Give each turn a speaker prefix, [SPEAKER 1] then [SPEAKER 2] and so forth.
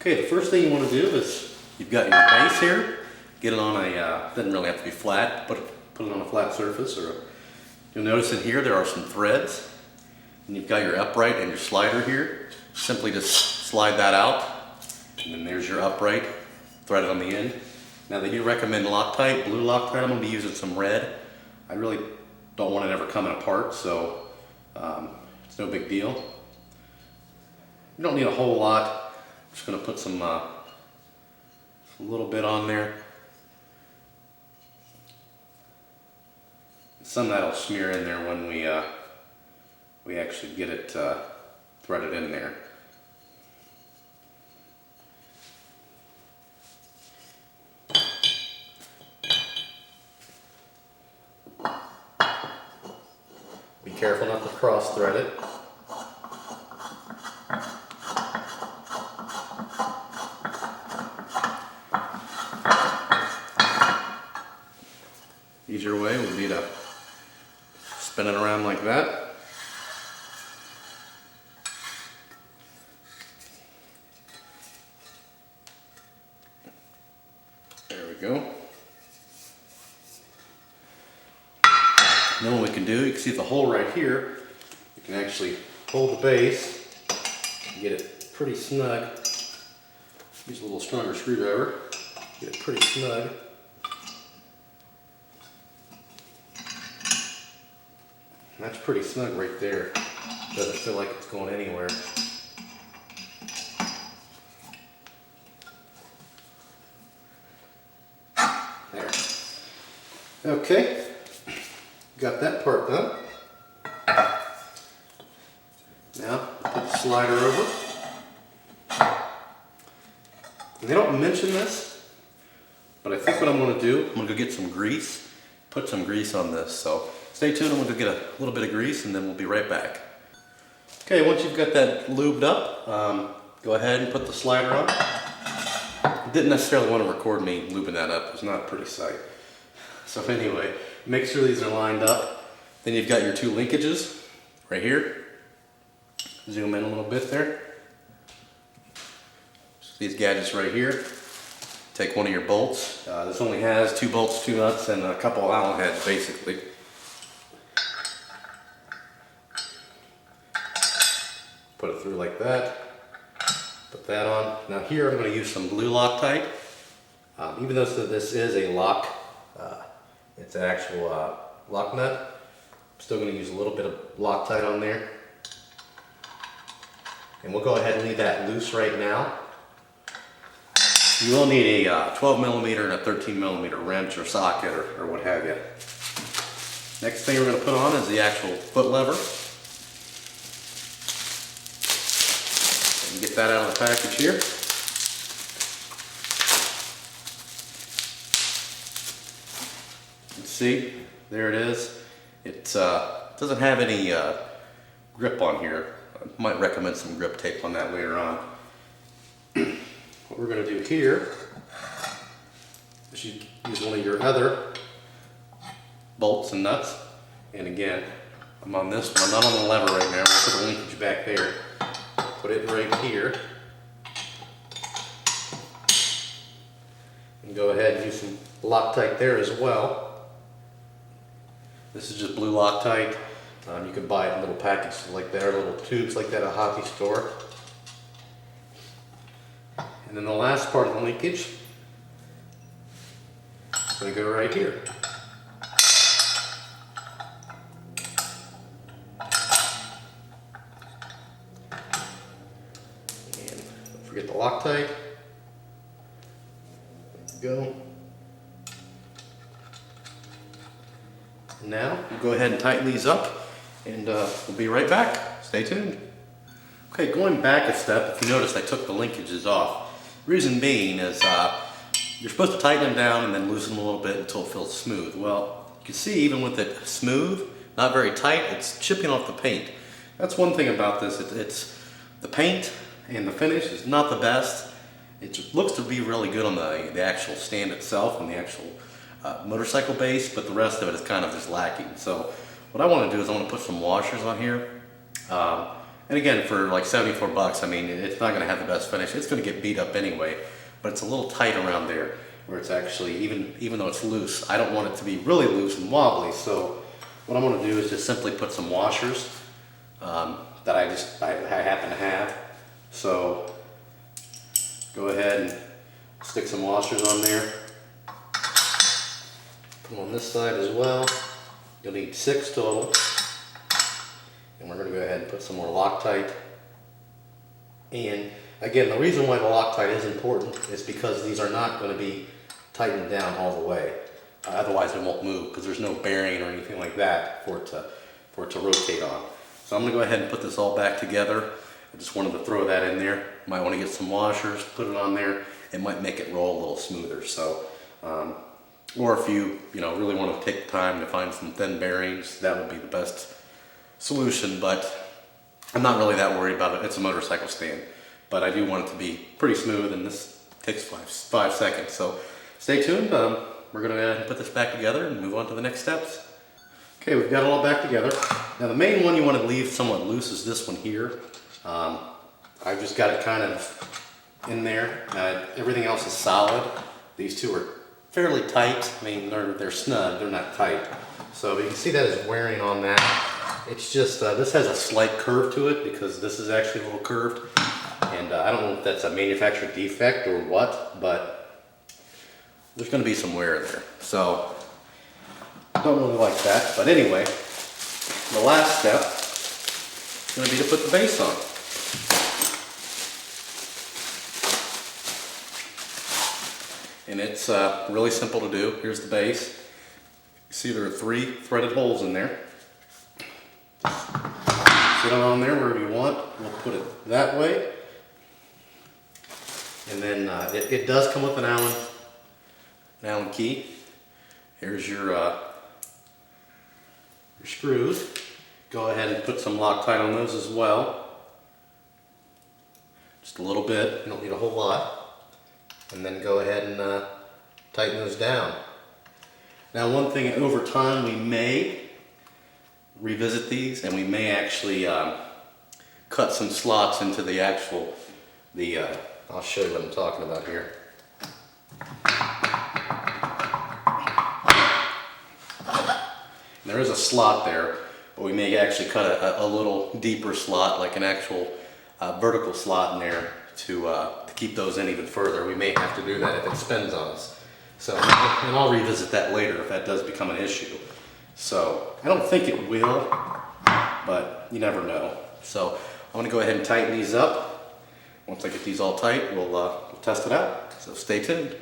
[SPEAKER 1] Okay, the first thing you want to do is you've got your base here. Get it on a, doesn't really have to be flat, put it on a flat surface. You'll notice in here there are some threads. And you've got your upright and your slider here. Simply just slide that out. And then there's your upright threaded on the end. Now they do recommend Loctite, blue Loctite. I'm going to be using some red. I really don't want it ever coming apart, so it's no big deal. You don't need a whole lot. I'm just going to put some a little bit on there. Some of that will smear in there when we actually get it threaded in there. Be careful not to cross thread it. Easier way would be to spin it around like that. There we go. And then what we can do, you can see the hole right here. You can actually hold the base and get it pretty snug. Use a little stronger screwdriver. Get it pretty snug. That's pretty snug right there. Doesn't feel like it's going anywhere. There. Okay. Got that part done. Now, put the slider over. And they don't mention this, but I think what I'm going to do, I'm going to go get some grease, put some grease on this. So stay tuned, I'm going to get a little bit of grease and then we'll be right back. Okay, once you've got that lubed up, go ahead and put the slider on. I didn't necessarily want to record me lubing that up, it was not a pretty sight. So anyway, make sure these are lined up. Then you've got your two linkages right here. Zoom in a little bit there. So these gadgets right here. Take one of your bolts. This only has 2 bolts, 2 nuts, and a couple of Allen heads basically. Put it through like that. Put that on. Now here I'm going to use some blue Loctite. Even though this is a lock, it's an actual lock nut. I'm still going to use a little bit of Loctite on there. And we'll go ahead and leave that loose right now. You will need a 12mm and a 13mm wrench or socket or what have you. Next thing we're going to put on is the actual foot lever. And get that out of the package here. You see, there it is. It doesn't have any grip on here. I might recommend some grip tape on that later on. What we're going to do here is you use one of your other bolts and nuts. And again, I'm on this one, I'm not on the lever right now. I'm going to put the linkage back there. Put it right here. And go ahead and use some Loctite there as well. This is just blue Loctite. You can buy it in little packages like that, or little tubes like that at a hobby store. And then the last part of the linkage is going to go right here. And don't forget the Loctite. There we go. Now we'll go ahead and tighten these up and we'll be right back. Stay tuned. Okay, going back a step, if you notice I took the linkages off. Reason being is you're supposed to tighten them down and then loosen them a little bit until it feels smooth. Well, you can see even with it smooth, not very tight, it's chipping off the paint. That's one thing about this, it's the paint and the finish is not the best. It looks to be really good on the actual stand itself, on the actual motorcycle base, but the rest of it is kind of just lacking. So what I want to do is I want to put some washers on here. And again, for like 74 bucks, I mean, it's not gonna have the best finish. It's gonna get beat up anyway, but it's a little tight around there where it's actually, even though it's loose, I don't want it to be really loose and wobbly. So what I'm gonna do is just simply put some washers that I happen to have. So go ahead and stick some washers on there. Put them on this side as well. You'll need 6 total. And we're going to go ahead and put some more Loctite. And again, the reason why the Loctite is important is because these are not going to be tightened down all the way. Otherwise it won't move because there's no bearing or anything like that for it to rotate on. So I'm going to go ahead and put this all back together. I just wanted to throw that in there. Might want to get some washers, put it on there. It might make it roll a little smoother. So, or if you really want to take the time to find some thin bearings, that would be the best solution. But I'm not really that worried about it. It's a motorcycle stand, but I do want it to be pretty smooth, and this takes five seconds. So stay tuned. We're going to put this back together and move on to the next steps. Okay, we've got it all back together. Now the main one you want to leave somewhat loose is this one here. I've just got it kind of in there. Everything else is solid. These two are fairly tight. I mean, they're snug, they're not tight. So you can see that is wearing on that. It's just, this has a slight curve to it because this is actually a little curved. And I don't know if that's a manufacturer defect or what, but there's going to be some wear there. So I don't really like that. But anyway, the last step is going to be to put the base on. And it's really simple to do. Here's the base. You see there are 3 threaded holes in there. Sit it on there wherever you want. We'll put it that way. And then it does come with an Allen key. Here's your screws. Go ahead and put some Loctite on those as well. Just a little bit. You don't need a whole lot. And then go ahead and tighten those down. Now one thing, over time we may revisit these and we may actually cut some slots into the actual, I'll show you what I'm talking about here. There is a slot there, but we may actually cut a little deeper slot, like an actual vertical slot in there to keep those in even further. We may have to do that if it spins on us. So, and I'll revisit that later if that does become an issue. So, I don't think it will, but you never know. So, I'm going to go ahead and tighten these up. Once I get these all tight, we'll test it out. So stay tuned.